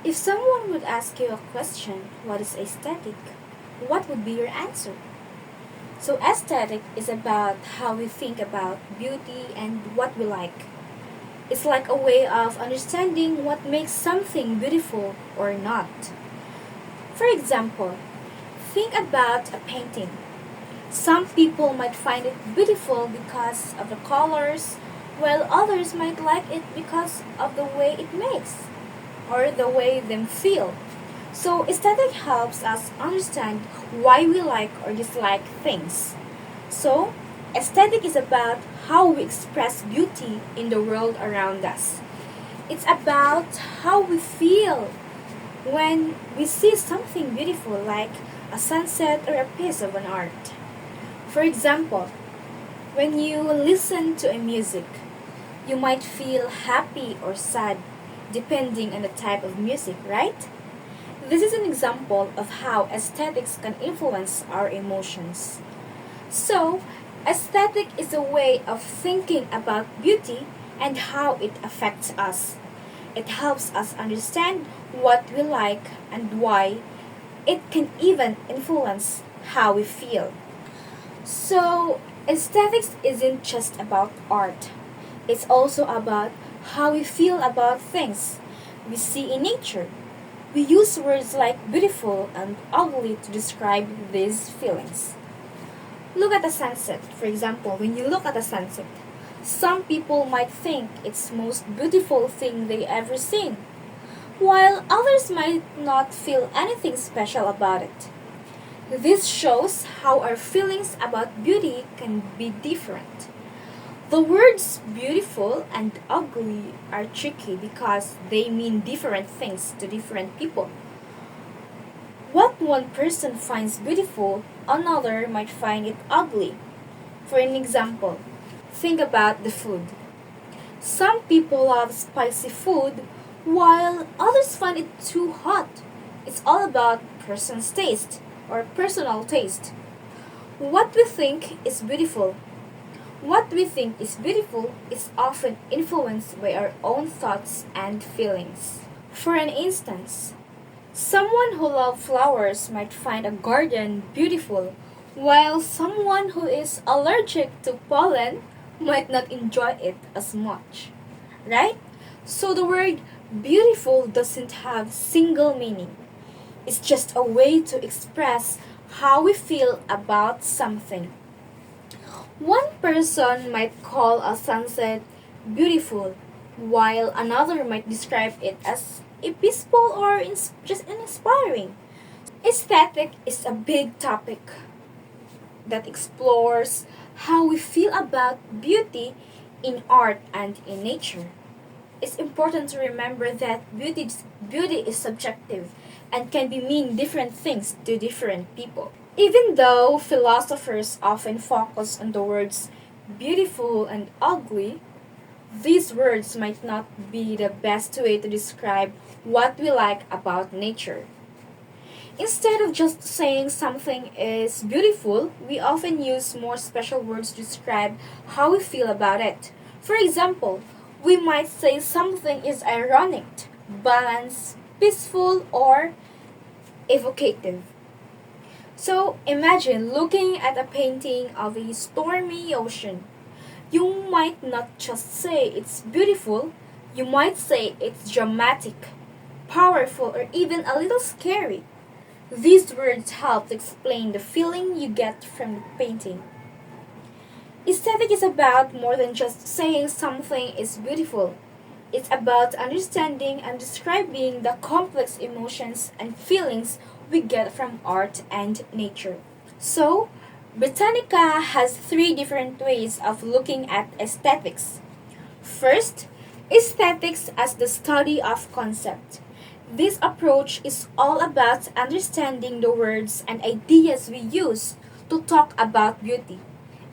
If someone would ask you a question, what is aesthetic? What would be your answer? So, aesthetic is about how we think about beauty and what we like. It's like a way of understanding what makes something beautiful or not. For example, think about a painting. Some people might find it beautiful because of the colors, while others might like it because of the way it makes or the way them feel. So aesthetic helps us understand why we like or dislike things. So aesthetic is about how we express beauty in the world around us. It's about how we feel when we see something beautiful like a sunset or a piece of an art. For example, when you listen to a music, you might feel happy or sad depending on the type of music, right? This is an example of how aesthetics can influence our emotions. So, aesthetic is a way of thinking about beauty and how it affects us. It helps us understand what we like and why. It can even influence how we feel. So, aesthetics isn't just about art. It's also about how we feel about things we see in nature. We use words like beautiful and ugly to describe these feelings. Look at a sunset. For example, when you look at a sunset, some people might think it's the most beautiful thing they ever seen, while others might not feel anything special about it. This shows how our feelings about beauty can be different. The words beautiful and ugly are tricky because they mean different things to different people. What one person finds beautiful, another might find it ugly. For an example, think about the food. Some people love spicy food, while others find it too hot. It's all about person's taste or personal taste. What we think is beautiful. What we think is beautiful is often influenced by our own thoughts and feelings. For an instance, someone who loves flowers might find a garden beautiful, while someone who is allergic to pollen might not enjoy it as much. Right? So the word beautiful doesn't have single meaning. It's just a way to express how we feel about something. One person might call a sunset beautiful, while another might describe it as peaceful or just inspiring. Aesthetic is a big topic that explores how we feel about beauty in art and in nature. It's important to remember that beauty is subjective and can be mean different things to different people. Even though philosophers often focus on the words beautiful and ugly, these words might not be the best way to describe what we like about nature. Instead of just saying something is beautiful, we often use more special words to describe how we feel about it. For example, we might say something is ironic, balanced, peaceful, or evocative. So imagine looking at a painting of a stormy ocean. You might not just say it's beautiful, you might say it's dramatic, powerful, or even a little scary. These words help to explain the feeling you get from the painting. Aesthetic is about more than just saying something is beautiful. It's about understanding and describing the complex emotions and feelings we get from art and nature. So, Britannica has three different ways of looking at aesthetics. First, aesthetics as the study of concept. This approach is all about understanding the words and ideas we use to talk about beauty.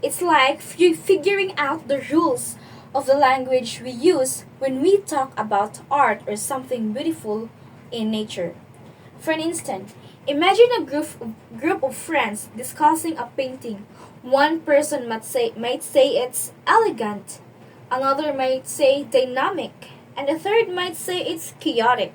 It's like figuring out the rules of the language we use when we talk about art or something beautiful in nature. For instance, imagine a group of friends discussing a painting. One person might say it's elegant, another might say dynamic, and the third might say it's chaotic.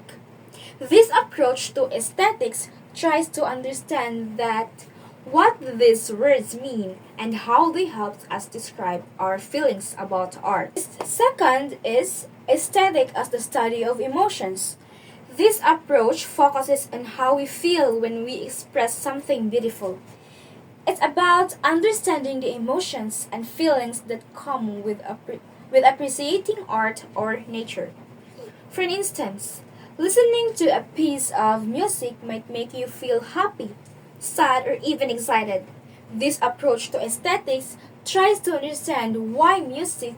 This approach to aesthetics tries to understand that what these words mean and how they help us describe our feelings about art. Second is aesthetic as the study of emotions. This approach focuses on how we feel when we express something beautiful. It's about understanding the emotions and feelings that come with appreciating art or nature. For instance, listening to a piece of music might make you feel happy, sad, or even excited. This approach to aesthetics tries to understand why music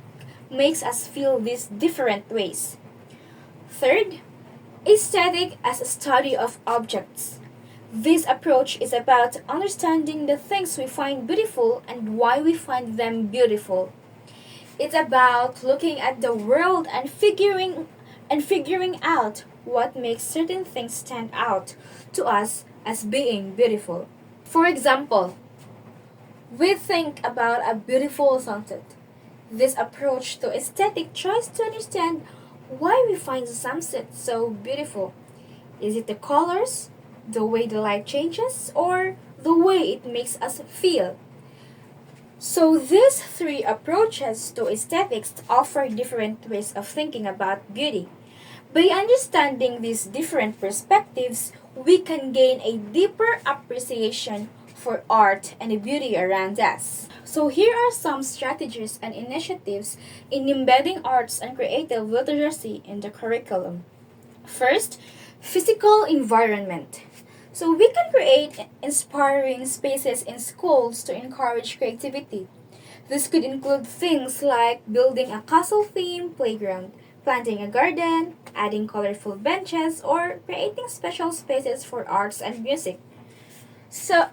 makes us feel these different ways. Third, aesthetic as a study of objects. This approach is about understanding the things we find beautiful and why we find them beautiful. It's about looking at the world and figuring out what makes certain things stand out to us as being beautiful. For example, we think about a beautiful sunset. This approach to aesthetic tries to understand why we find the sunset so beautiful. Is it the colors, the way the light changes, or the way it makes us feel? So these three approaches to aesthetics offer different ways of thinking about beauty. By understanding these different perspectives, we can gain a deeper appreciation for art and the beauty around us. So here are some strategies and initiatives in embedding arts and creative literacy in the curriculum. First, physical environment. So we can create inspiring spaces in schools to encourage creativity. This could include things like building a castle theme playground, planting a garden, adding colorful benches, or creating special spaces for arts and music. So,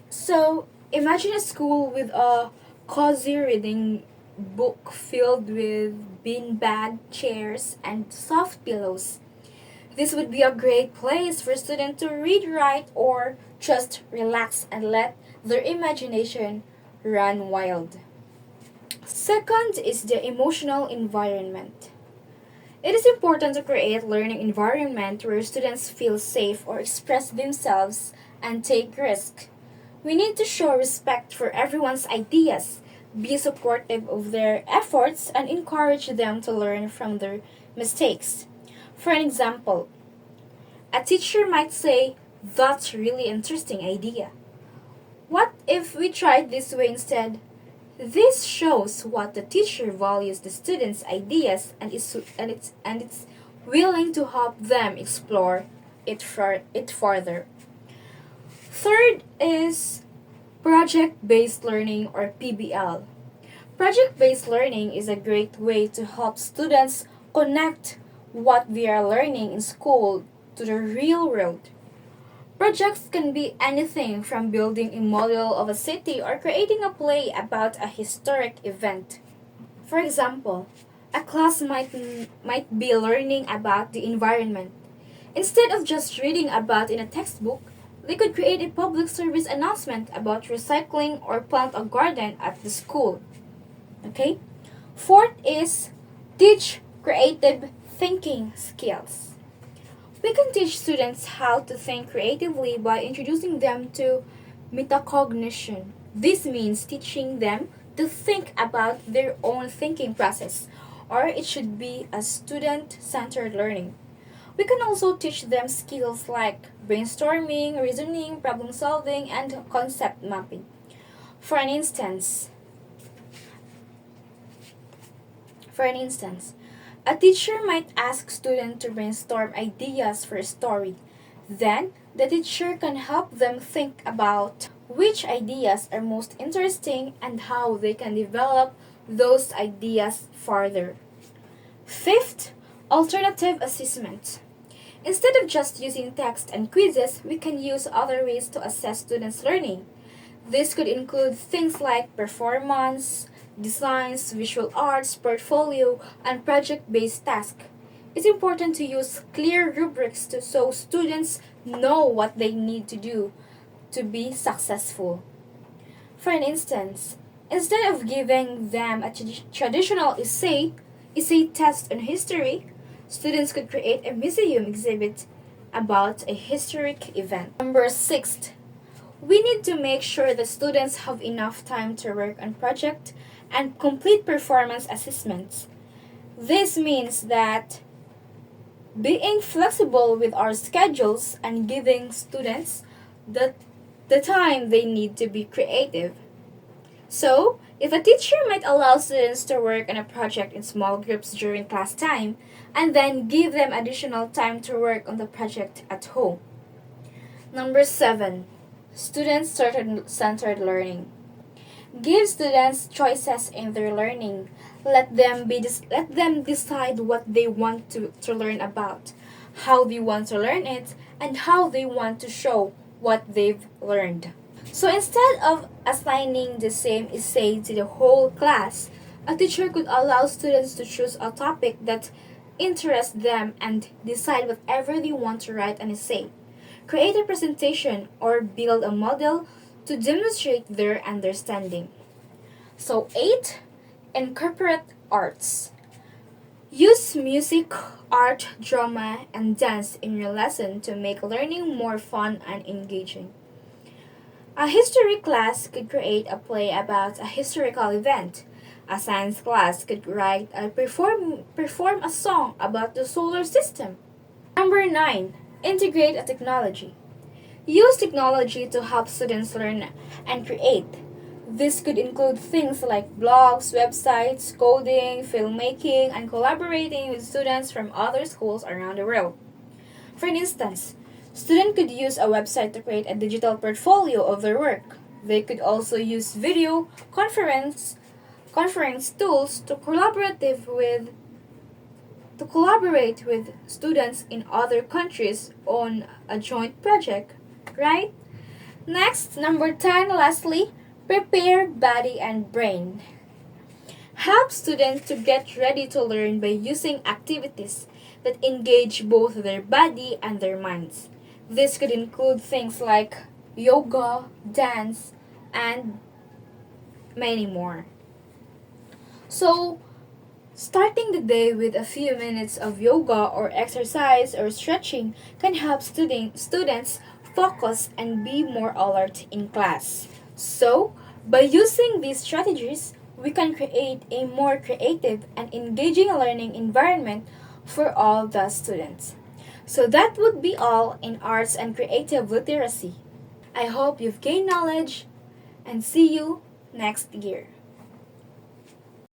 so imagine a school with a cozy reading book filled with beanbag chairs and soft pillows. This would be a great place for students to read, write, or just relax and let their imagination run wild. Second is the emotional environment. It is important to create learning environment where students feel safe or express themselves and take risks. We need to show respect for everyone's ideas, be supportive of their efforts, and encourage them to learn from their mistakes. For an example, a teacher might say, "That's really interesting idea. What if we tried this way instead?" This shows what the teacher values the students' ideas and it's willing to help them explore it further. Third is project-based learning or PBL. Project-based learning is a great way to help students connect what they are learning in school to the real world. Projects can be anything from building a model of a city or creating a play about a historic event. For example, a class might be learning about the environment. Instead of just reading about in a textbook, they could create a public service announcement about recycling or plant a garden at the school. Okay? Fourth is teach creative thinking skills. We can teach students how to think creatively by introducing them to metacognition. This means teaching them to think about their own thinking process, or it should be a student centered learning. We can also teach them skills like brainstorming, reasoning, problem solving, and concept mapping. For an instance, for an instance, a teacher might ask students to brainstorm ideas for a story. Then, the teacher can help them think about which ideas are most interesting and how they can develop those ideas further. Fifth, alternative assessment. Instead of just using text and quizzes, we can use other ways to assess students' learning. This could include things like performance, designs, visual arts, portfolio, and project-based tasks. It's important to use clear rubrics so students know what they need to do to be successful. For an instance, instead of giving them a traditional essay test on history, students could create a museum exhibit about a historic event. Number 6. We need to make sure that students have enough time to work on project and complete performance assessments. This means that being flexible with our schedules and giving students the time they need to be creative. So, if a teacher might allow students to work on a project in small groups during class time and then give them additional time to work on the project at home. Number 7. Student-centered learning. Give students choices in their learning. Let them decide what they want to learn about, how they want to learn it, and how they want to show what they've learned. So instead of assigning the same essay to the whole class, a teacher could allow students to choose a topic that interests them and decide whatever they want to write an essay, create a presentation, or build a model to demonstrate their understanding. So 8. Incorporate arts. Use music, art, drama, and dance in your lesson to make learning more fun and engaging. A history class could create a play about a historical event. A science class could write and perform a song about the solar system. Number 9. Integrate a technology. Use technology to help students learn and create. This could include things like blogs, websites, coding, filmmaking, and collaborating with students from other schools around the world. For instance, students could use a website to create a digital portfolio of their work. They could also use video conference tools to collaborate with students in other countries on a joint project, right? Next, number 10, lastly, prepare body and brain. Help students to get ready to learn by using activities that engage both their body and their minds. This could include things like yoga, dance, and many more. So, starting the day with a few minutes of yoga or exercise or stretching can help students focus and be more alert in class. So, by using these strategies, we can create a more creative and engaging learning environment for all the students. So that would be all in arts and creative literacy. I hope you've gained knowledge and see you next year.